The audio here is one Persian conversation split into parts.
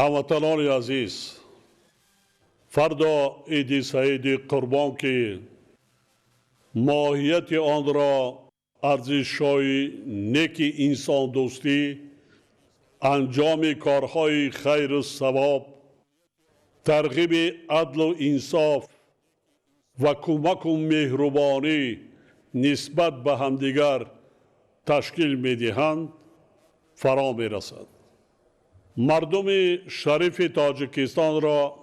هموطنان عزیز، فردا عید سعید قربان که ماهیت آن را ارزش‌های نیک انسان دوستی، انجام کارهای خیر و ثواب، ترغیب عدل و انصاف و کمک و مهربانی نسبت به همدیگر تشکیل می‌دهند فرا می‌رسد. مردم شریف تاجیکستان را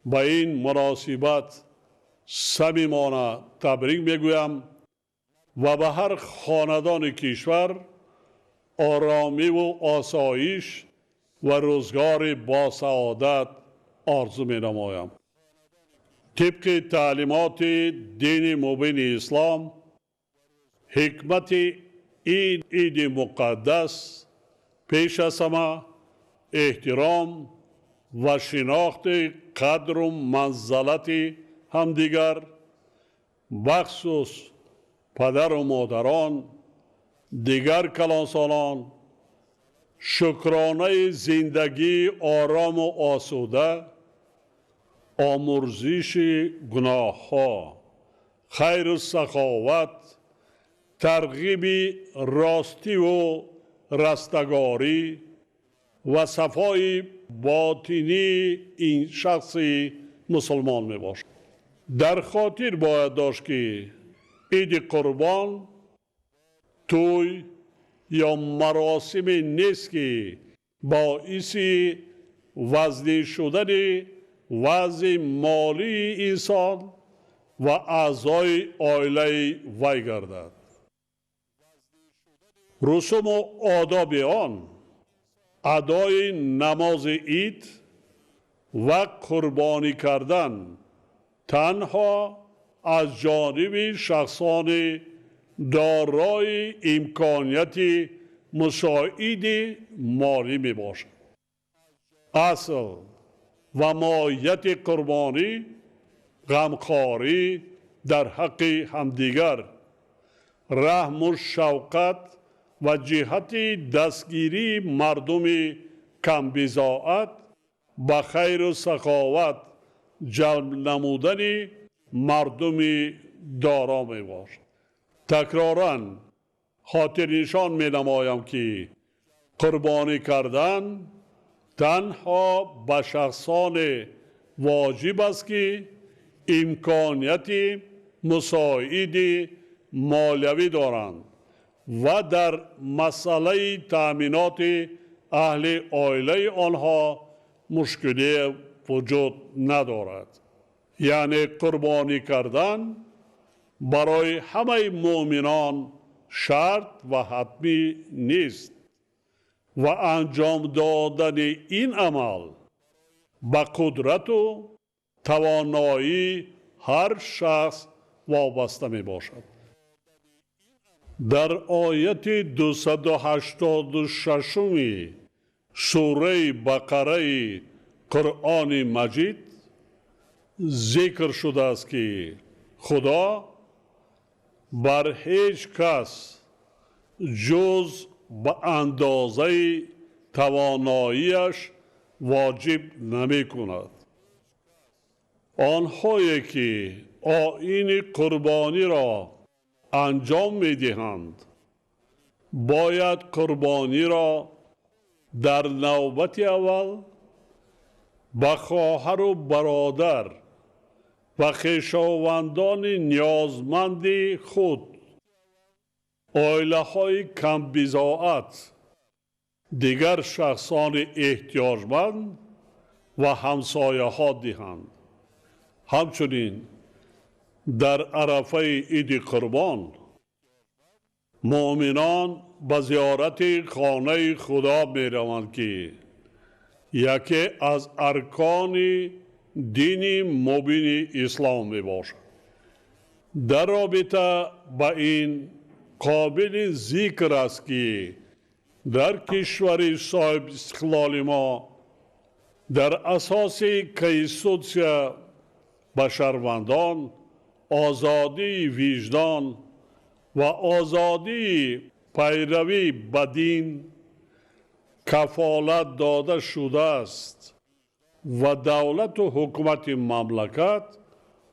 به این مناسبت صمیمانه تبریک میگویم و به هر خاندان کشور آرامی و آسایش و روزگار با سعادت آرزو می نمایم. طبق تعلیمات دین مبین اسلام، حکمت این عید مقدس پیش از همه احترام و شناخت قدر و منزلت همدیگر، بخصوص پدر و مادران، دیگر کلانسالان، شکرانه زندگی آرام و آسوده، آمرزش گناه ها، خیر و سخاوت، ترغیب راستی و رستگاری و صفای باطنی این شخص مسلمان می باشد. در خاطر باید داشت که عید قربان توی یا مراسم نیست که باعث وزن شدن وضع مالی انسان و اعضای عائله وی گردد. رسوم و آداب آن، ادای نماز عید و قربانی کردن تنها از جانب شخصان دارای امکانیت مساعد مالی می باشد. اصل و ماهیت قربانی غمخواری در حق همدیگر، رحم و شفقت و جهت دستگیری مردم کم بضاعت به خیر و سخاوت جلب نمودن مردم دارا می باشد. تکراراً خاطر نشان می نمایم که قربانی کردن تنها به شخصان واجب است که امکانیت مساعد مالیوی دارند و در مسئله تأمینات اهل عائله آنها مشکلی وجود ندارد. یعنی قربانی کردن برای همه مؤمنان شرط و حتمی نیست و انجام دادن این عمل به قدرت و توانایی هر شخص وابسته می باشد. در آیت 286 سوره بقره قرآن مجید ذکر شده است که خدا بر هیچ کس جز به اندازه تواناییش واجب نمی کند. آنهایی که آیین قربانی را انجام می دهند باید قربانی را در نوبت اول به خواهر و برادر و خویشاوندان نیازمند خود، عائله های کم بضاعت، دیگر شخصان احتیاجمند و همسایه ها دهند. همچنین در عرفه عید قربان مؤمنان به زیارت خانه خدا می روند که یکی از ارکان دین مبین اسلام می باشد. در رابطه با این قابل ذکر است که در کشور صاحب استقلال ما در اساس کنستیتوسیون به شهروندان آزادی وجدان و آزادی پیروی به دین کفالت داده شده است و دولت و حکومت مملکت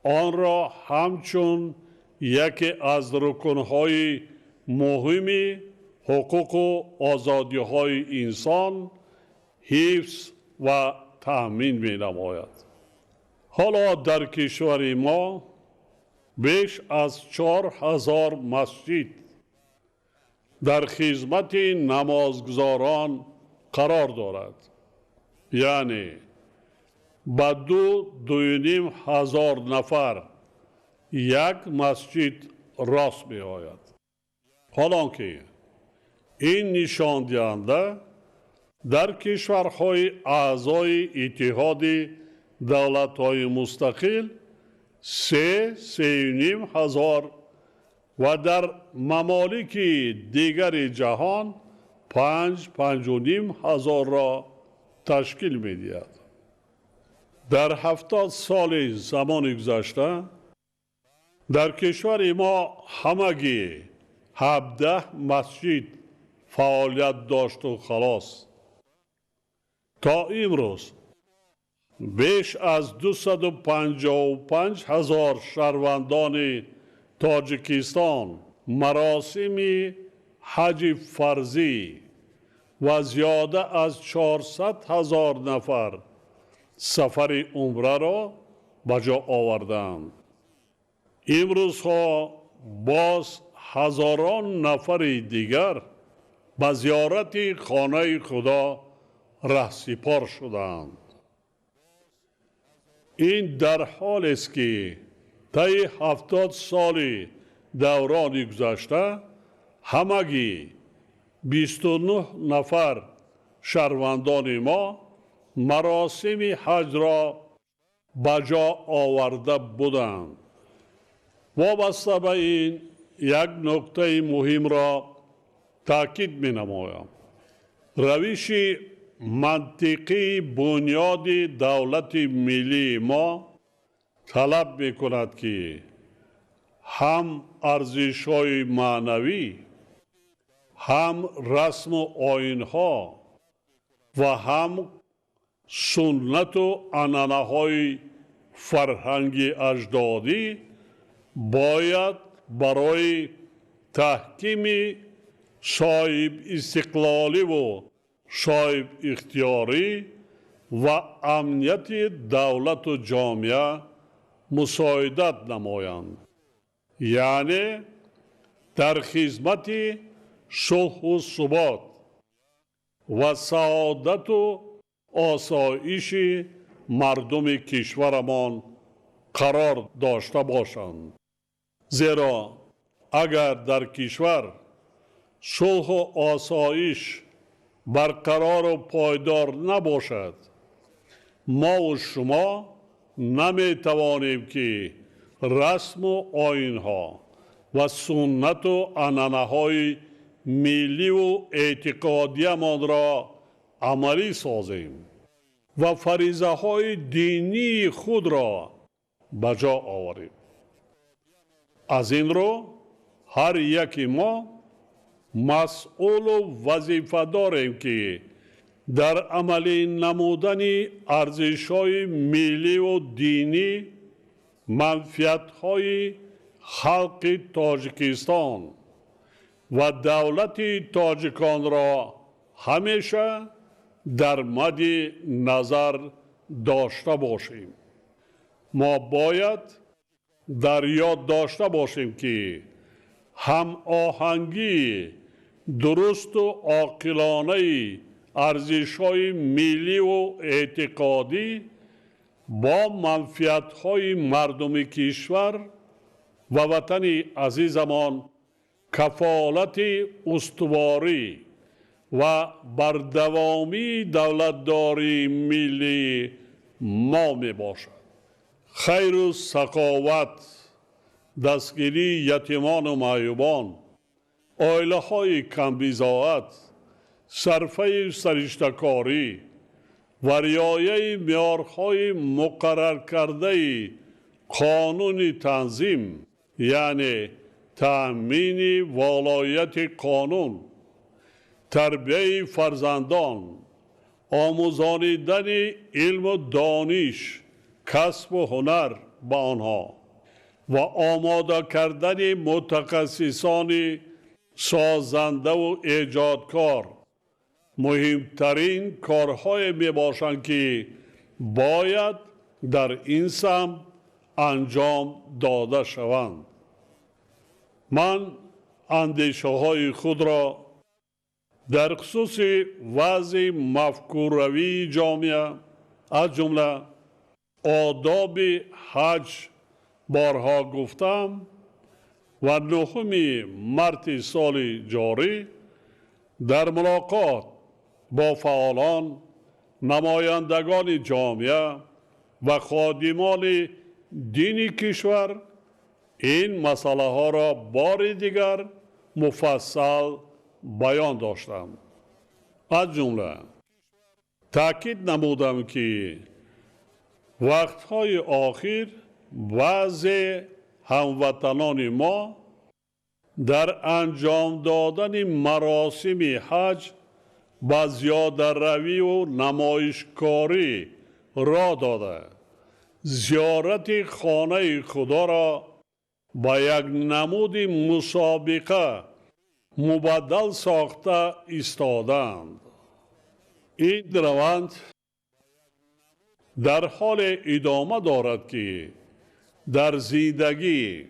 آن را همچون یکی از رکنهای مهم حقوق و آزادی‌های انسان حفظ و تأمین می‌نماید. حالا در کشور ما بیش از 4000 مسجد در خدمت نمازگزاران قرار دارد. یعنی به 2-2.5 هزار نفر یک مسجد راست می آید. حالانکه این نشان دهنده در کشورهای اعضای اتحاد دولت‌های مستقل 3-3.5 هزار و در ممالک دیگر جهان 5-5.5 هزار را تشکیل می دهد. در 70 سال زمان گذشته در کشور ما همگی 17 مسجد فعالیت داشت و خلاص. تا امروز بیش از 255 هزار شهروندان تاجیکستان مراسم حج فرضی و زیاده از 400 هزار نفر سفر عمره را به جا آوردند. امروزها باز هزاران نفر دیگر به زیارت خانه خدا رهسپار شدند. این در حال است که طی 70 سال دوران گذشته همگی 29 نفر شهروندان ما مراسم حج را به جا آورده بودند. وابسته به این یک نکته مهم را تاکید می نمایم. روش منطقی بنیاد دولت ملی ما طلب می کند که هم ارزش‌های معنوی، هم رسم و آیین‌ها و هم سنت و عنعنه‌های فرهنگ اجدادی باید برای تحکیم صاحب استقلالی و صاحب اختیاری و امنیت دولت و جامعه مساعدت نمایند. یعنی در خدمت صلح و ثبات و سعادت و آسایش مردم کشورمان قرار داشته باشند. زیرا اگر در کشور صلح و آسایش برقرار و پایدار نباشد، ما و شما نمی توانیم که رسم و آیین‌ها و سنت و عنعنه‌های ملی و اعتقادیمان را عملی سازیم و فریضه‌های دینی خود را به جا آوریم. از این رو هر یک ما مسئول و وظیفه داریم که در عملی نمودن ارزش‌های ملی و دینی منفعت‌های خلق تاجیکستان و دولت تاجیکان را همیشه در مد نظر داشته باشیم. ما باید در یاد داشته باشیم که هم آهنگی درست و عاقلانه ارزش‌های ملی و اعتقادی با منفعت‌های مردم کشور و وطن عزیزمان کفالت استواری و بردوامی دولتداری ملی ما می باشد. خیر و سخاوت، دستگیری یتیمان و معیوبان، عائله های کمبزاعت، صرفه سرشته‌کاری و رعایت معیارهای مقرر کرده قانون تنظیم، یعنی تأمین ولایت قانون، تربیه فرزندان، آموزانیدن علم و دانش، کسب و هنر به آنها و آماده کردن متخصصان سازنده و ایجادکار مهمترین کارهای می باشند که باید در این سمت انجام داده شوند. من اندیشه های خود را در خصوص وضع مفکوروی جامعه از جمله آداب حج بارها گفتم و 9 مارس سال جاری در ملاقات با فعالان، نمایندگان جامعه و خادمان دینی کشور این مسئله ها را بار دیگر مفصل بیان داشتم. از جمله تاکید نمودم که وقتهای آخر بعضی هموطنان ما در انجام دادن مراسم حج با زیاده روی و نمایشکاری را داده زیارت خانه خدا را با یک نمود مسابقه مبدل ساخته ایستادند. این روند در حال ادامه دارد که در زندگی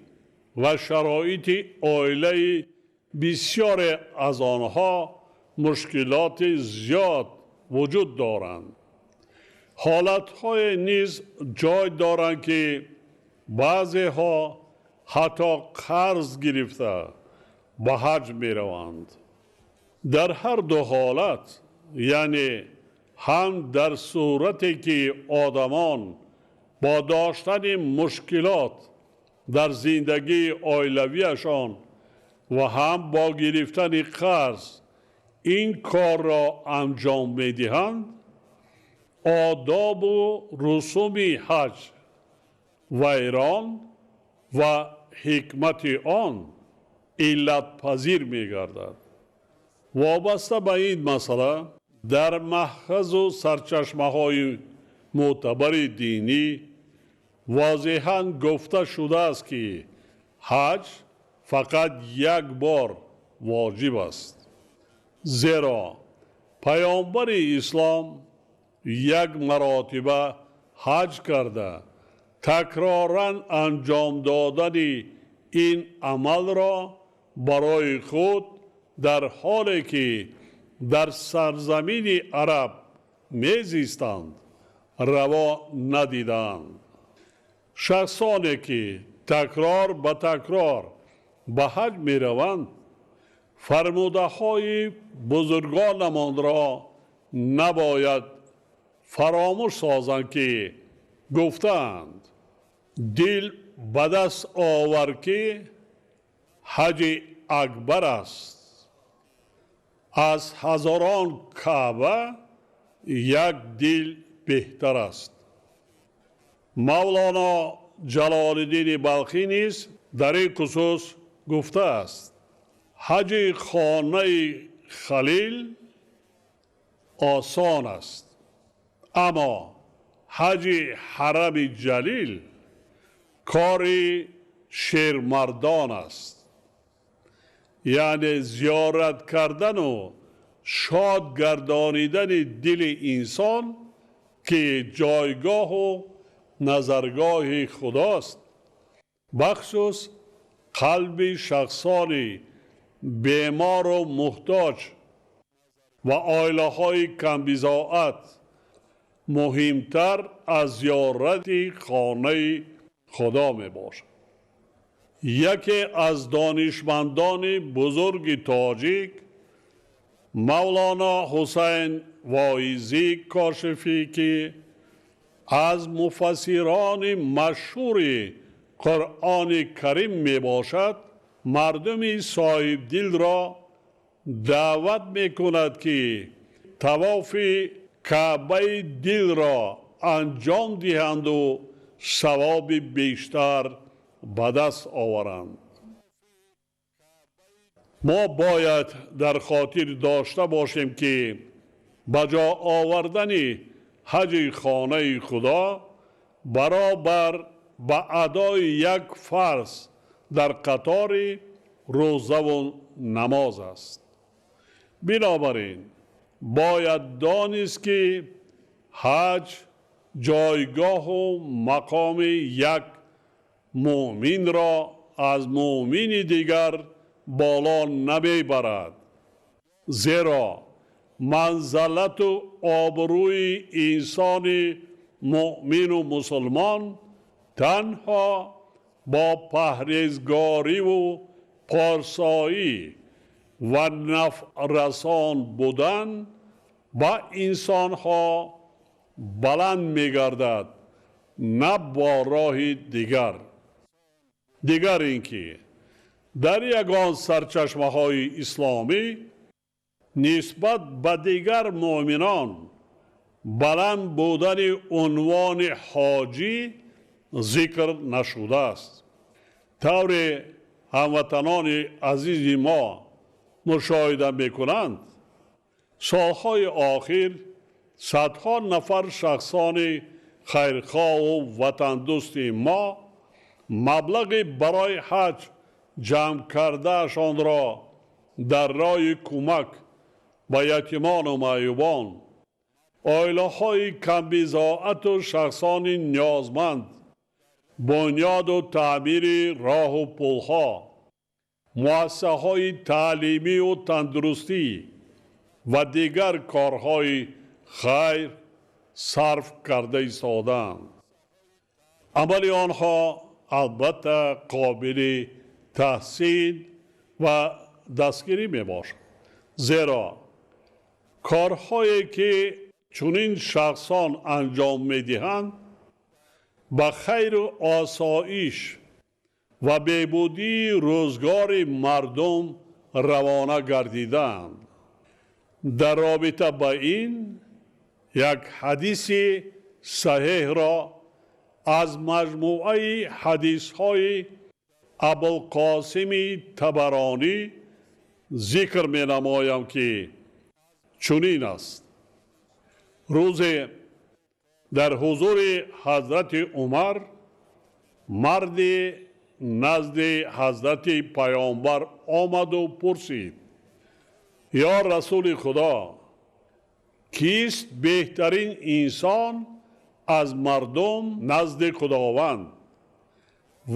و شرایط عائله بسیار از آنها مشکلات زیاد وجود دارند. حالتهای نیز جای دارند که بعضی ها حتی قرض گرفته به حج می روند. در هر دو حالت، یعنی هم در صورتی که آدمان با داشتن مشکلات در زندگی عائلویشان و هم با گرفتن قرض این کار را انجام می دهند، آداب و رسوم حج و ایران و حکمت آن علت پذیر می گردد. وابسته به این مسئله در محفظ و سرچشمه های معتبر دینی واضحاً گفته شده است که حج فقط یک بار واجب است، زیرا پیامبر اسلام یک مرتبه حج کرده تکراراً انجام دادن این عمل را برای خود در حالی که در سرزمین عرب میزیستند روا ندیدند. شخصانی که تکرار به تکرار به حج می روند فرموده های بزرگانمان را نباید فراموش سازند که گفتند دل به دست آور که حج اکبر است، از هزاران کعبه یک دل بهتر است. مولانا جلال الدین بلخی نیز در این خصوص گفته است حج خانه خلیل آسان است، اما حج حرم جلیل کار شیرمردان است. یعنی زیارت کردن و شاد گردانیدن دل انسان که جایگاه و نظرگاه خداست، بخصوص قلب شخصان بیمار و محتاج و عائله های کمبضاعت مهمتر از زیارت خانه خدا می باشد. یکی از دانشمندان بزرگ تاجیک مولانا حسین واعظی کاشفی که از مفسران مشهور قرآن کریم می باشد، مردم صاحب دل را دعوت می کند که طواف کعبه دل را انجام دهند و ثواب بیشتر به دست آورند. ما باید در خاطر داشته باشیم که به جا آوردن حج خانه خدا برابر به ادای یک فرض در قطار روزه و نماز است. بنابراین باید دانست که حج جایگاه و مقام یک مؤمن را از مؤمن دیگر بالا نمی برد، زیرا منزلت و آبروی انسان مؤمن و مسلمان تنها با پرهیزگاری و پارسایی و نفع رسان بودن با انسانها بلند می گردد، نه با راه دیگر. دیگر اینکه در یگان سرچشمه های اسلامی نسبت به دیگر مؤمنان بلند بودن عنوان حاجی ذکر نشده است. طور هموطنان عزیز ما مشاهده میکنند سالهای آخر صدها نفر شخصان خیرخواه و وطن دوست ما مبلغ برای حج جمع کردهشان را در راه کمک به یتیمان و معیوبان، عائله های کم بضاعت و شخصان نیازمند، بنیاد و تعمیر راه و پلها، مؤسسه های تعلیمی و تندرستی و دیگر کارهای خیر صرف کرده ایستادند. عمل آنها البته قابل تحسین و دستگیری می باشد، زیرا کارهایی که چنین شخصان انجام می دهند به خیر و آسایش و بهبودی روزگار مردم روانه گردیدند. در رابطه با این یک حدیث صحیح را از مجموعه حدیث های ابوالقاسم طبرانی ذکر می نمایم که چنین است: روزی در حضور حضرت عمر مردی نزد حضرت پیامبر آمد و پرسید: یا رسول خدا، کیست بهترین انسان از مردم نزد خداوند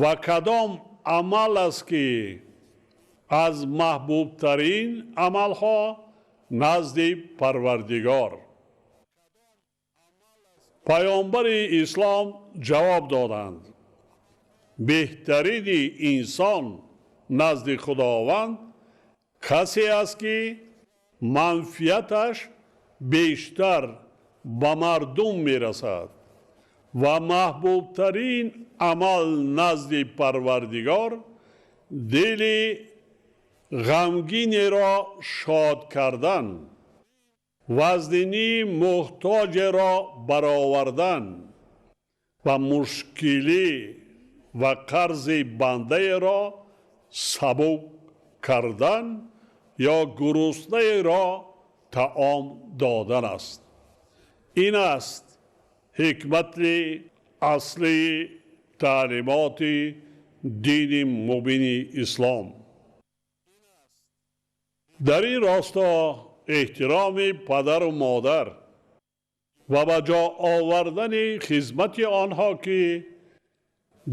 و کدام عمل است که از محبوب ترین عملها نزد پروردگار؟ پیامبر اسلام جواب دادند: بهترین انسان نزد خداوند کسی است که منفعتش بیشتر به مردم میرسد و محبوب ترین عمل نزد پروردگار دل غمگین را شاد کردن، وزنی محتاج را برآوردن و مشکلی و قرض بنده را سبک کردن یا گرسنه را طعام دادن است. این است حکمت اصلی تعلیمات دین مبین اسلام. در این راستا احترام پدر و مادر و به جا آوردن خدمت آنها که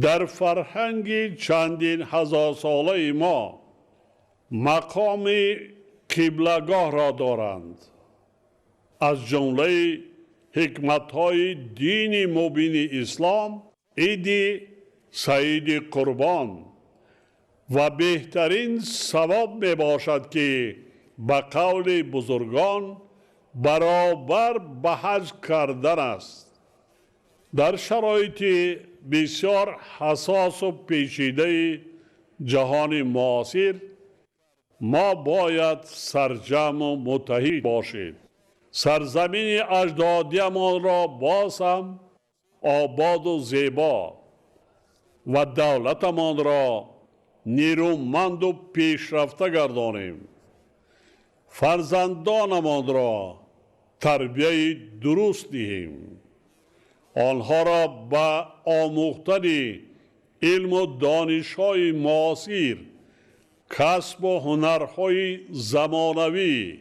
در فرهنگ چندین هزار ساله ما مقام قبلگاه را دارند، از جمله حکمت‌های دین مبین اسلام عید سعید قربان و بهترین ثواب می باشد که به قول بزرگان برابر به حج کردن است. در شرایط بسیار حساس و پیچیده جهان معاصر ما باید سرجم و متحد باشیم. سرزمین اجدادیمان را باز هم آباد و زیبا و دولتمان را نیرومند و پیشرفته گردانیم. فرزندانمان را تربیت درست دهیم. آنها را به آموختن علم و دانش‌های معاصر، کسب و هنرهای زمانوی،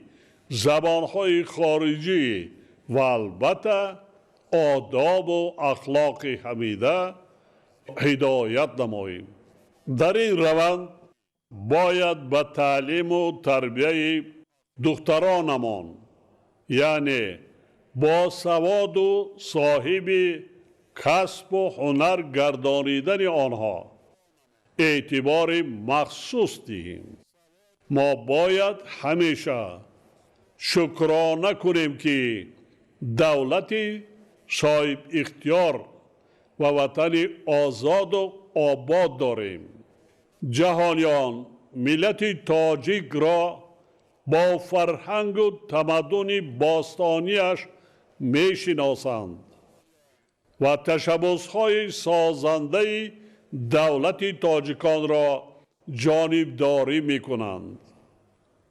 زبانهای خارجی و البته آداب و اخلاق حمیده هدایت نماییم. در این روند باید به تعلیم و تربیت دخترانمان، یعنی با سواد و صاحب کسب و هنر گردانیدن آنها اعتبار مخصوص دهیم. ما باید همیشه شکرانه کنیم که دولت صاحب اختیار و وطن آزاد و آباد داریم. جهانیان ملت تاجیک را با فرهنگ و تمدن باستانیش می شناسند و تشبس‌های سازنده دولت تاجیکان را جانبداری می کنند.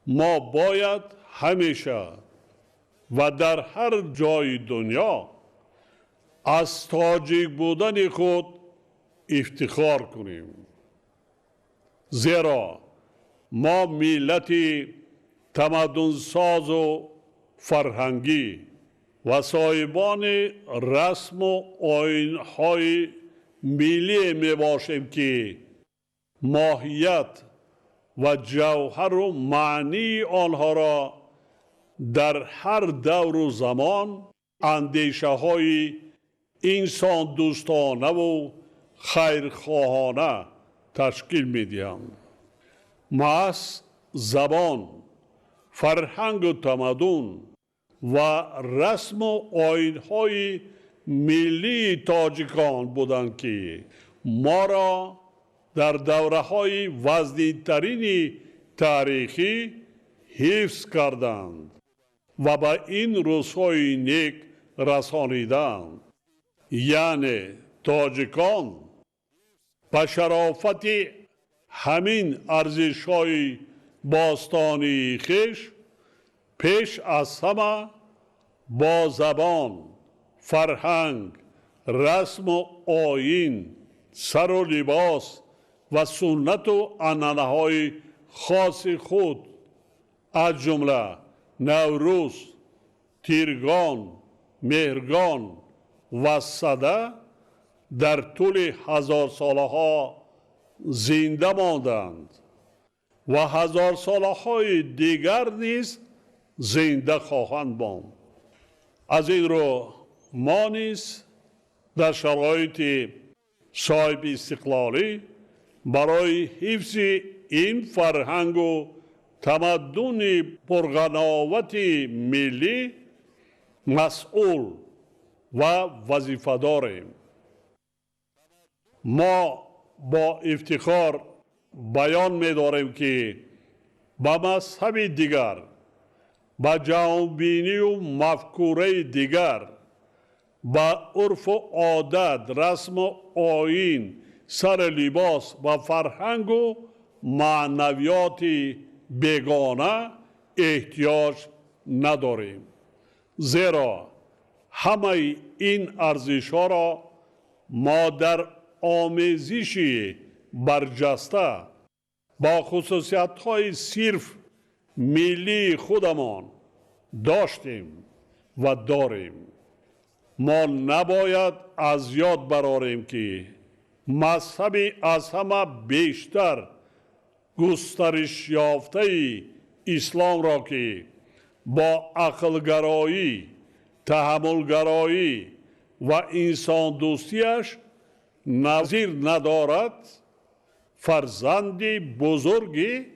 ما باید همیشه و در هر جای دنیا از تاجیک بودن خود افتخار کنیم، زیرا ما ملت تمدن ساز و فرهنگی و صاحبان رسم و آیین‌های ملی می باشیم که ماهیت و جوهر و معنی آنها را در هر دور و زمان اندیشه های انسان دوستانه و خیرخواهانه تشکیل می دهند. محض زبان، فرهنگ و تمدن و رسم و آیین‌های ملی تاجیکان بودند که ما را در دوره‌های وزنی‌ترین تاریخی حفظ کردند و به این روزهای نیک رسانیدند. یعنی تاجیکان به شرافت همین ارزش‌های باستانی خویش پیش از همه با زبان، فرهنگ، رسم و آیین، سر و لباس و سنت و عنعنه‌های خاص خود از جمله نوروز، تیرگان، مهرگان و سده در طول هزار ساله ها زنده ماندند و هزار ساله های دیگر نیز زنده خواهند ماند. از این رو ما نیز در شرایط صاحب استقلالی برای حفظ این فرهنگ و تمدن پرغناوت ملی مسئول و وظیفه داریم. ما با افتخار بیان می داریم که به مذهب دیگر، به جهانبینی و مفکوره دیگر، به عرف و عادت، رسم و آیین، سر لباس و فرهنگ و معنویات بیگانه احتیاج نداریم، زیرا همه این ارزش‌ها را ما در آمیزش برجسته با خصوصیت‌های صرف ملی خودمان داشتیم و داریم. ما نباید از یاد براریم که مذهب از همه بیشتر گسترش یافته اسلام را که با عقلگرایی، تحملگرایی و انسان دوستیش نظیر ندارد، فرزند بزرگ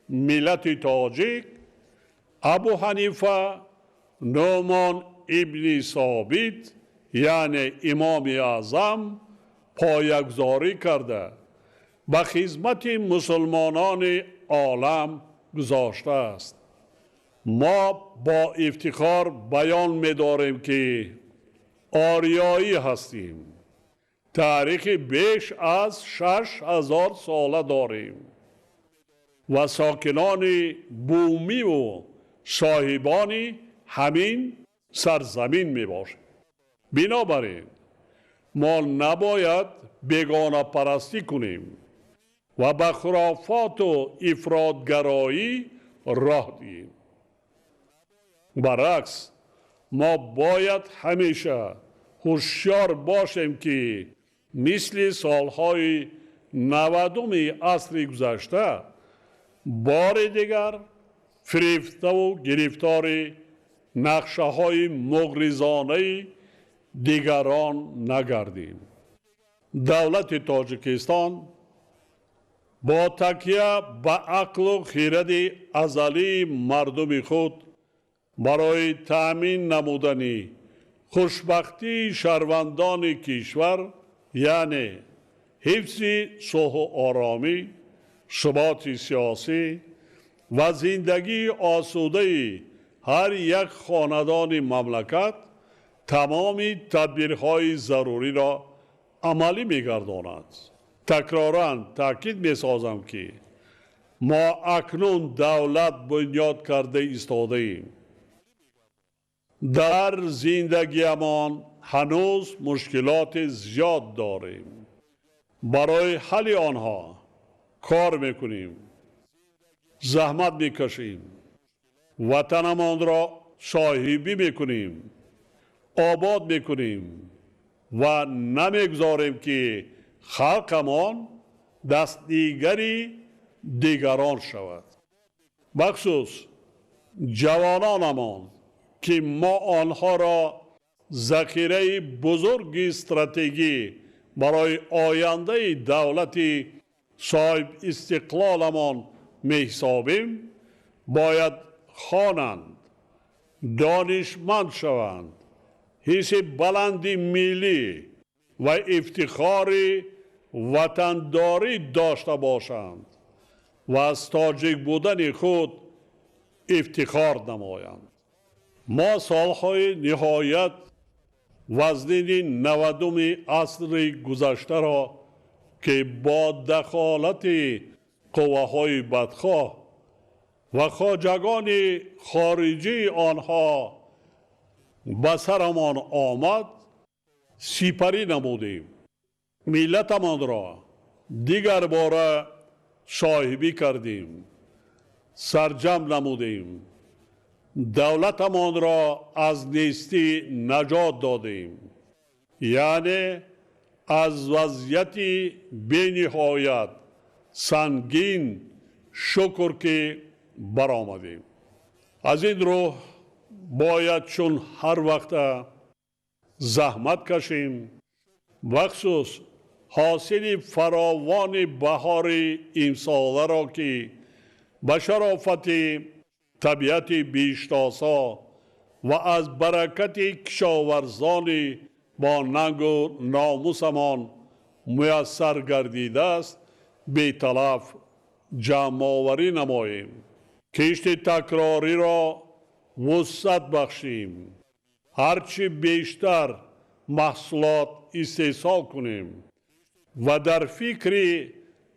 ملت تاجیک ابو حنیفه نعمان ابن ثابت یعنی امام اعظم پایگذاری کرده به خدمت مسلمانان عالم گذاشته است. ما با افتخار بیان می داریم که آریایی هستیم تاریخ بیش از 6000 ساله داریم و ساکنان بومی و صاحبان همین سرزمین می باشیم. بنابراین ما نباید بیگانه پرستی کنیم و به خرافات و افراطگرایی راه دهیم. برعکس ما باید همیشه هوشیار باشیم که مثل سالهای 90 عصر گذشته بار دیگر فریفته و گرفتار نقشه های مغرضانه دیگران نگردیم. دولت تاجیکستان با تکیه به عقل و خرد ازلی مردم خود برای تأمین نمودن خوشبختی شهروندان کشور، یعنی حفظ صلح و آرامی، ثبات سیاسی و زندگی آسوده هر یک خاندان مملکت، تمام تدبیرهای ضروری را عملی می‌گرداند. تکراراً تأکید می‌سازم که ما اکنون دولت بنیاد کرده ایستاده ایم. در زندگیمان هنوز مشکلات زیاد داریم. برای حل آنها کار میکنیم، زحمت میکشیم، وطنمان را صاحبی میکنیم، آباد میکنیم و نمیگذاریم که خلقمان دستیگری دیگران شود. بخصوص جوانانمان که ما آنها را ذخیره بزرگ استراتژی برای آینده دولت صاحب استقلالمان می‌حسابیم، باید خوانند، دانشمند شوند، حس بلندی ملی و افتخار وطنداری داشته باشند و از تاجیک بودن خود افتخار نمایند. ما سالهای نهایت وزنین 90 عصر گذشته را که با دخالت قوه‌های بدخواه و خواجگان خارجی آنها به سرمان آمد سپری نمودیم. ملتمان را دیگر باره صاحبی کردیم، سرجم نمودیم، دولتمان را از نیستی نجات دادیم، یعنی از وضعیت بی‌نهایت سنگین شکر که برآمدیم. از این رو باید چون هر وقت زحمت کشیم، بخصوص حاصل فراوان بهار امساله را که به شرافت طبیعت بیشتاسا و از برکت کشاورزان با ننگ و ناموسمان میسر گردیده است بی تلف جمع آوری نماییم. کشت تکراری را وسعت بخشیم، هرچی بیشتر محصولات استحصال کنیم و در فکر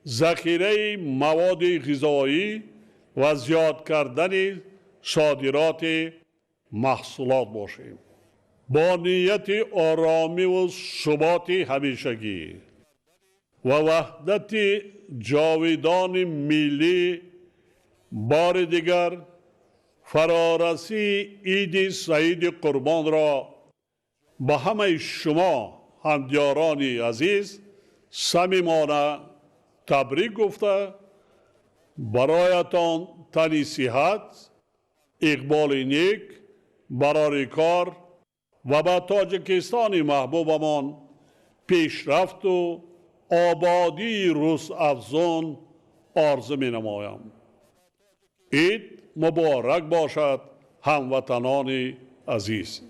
ذخیره مواد غذایی و زیاد کردن صادرات محصولات باشیم. با نیت آرامی و ثبات همیشگی و وحدت جاودان ملی بار دیگر فرارسی عید سعید قربان را به همه شما همدیاران عزیز صمیمانه تبریک گفته برایتان تنی صحت، اقبال نیک، برای کار و به تاجیکستان محبوبمان پیشرفت و آبادی روز افزون آرزو می نمایم. عید مبارک باشد هموطنان عزیز.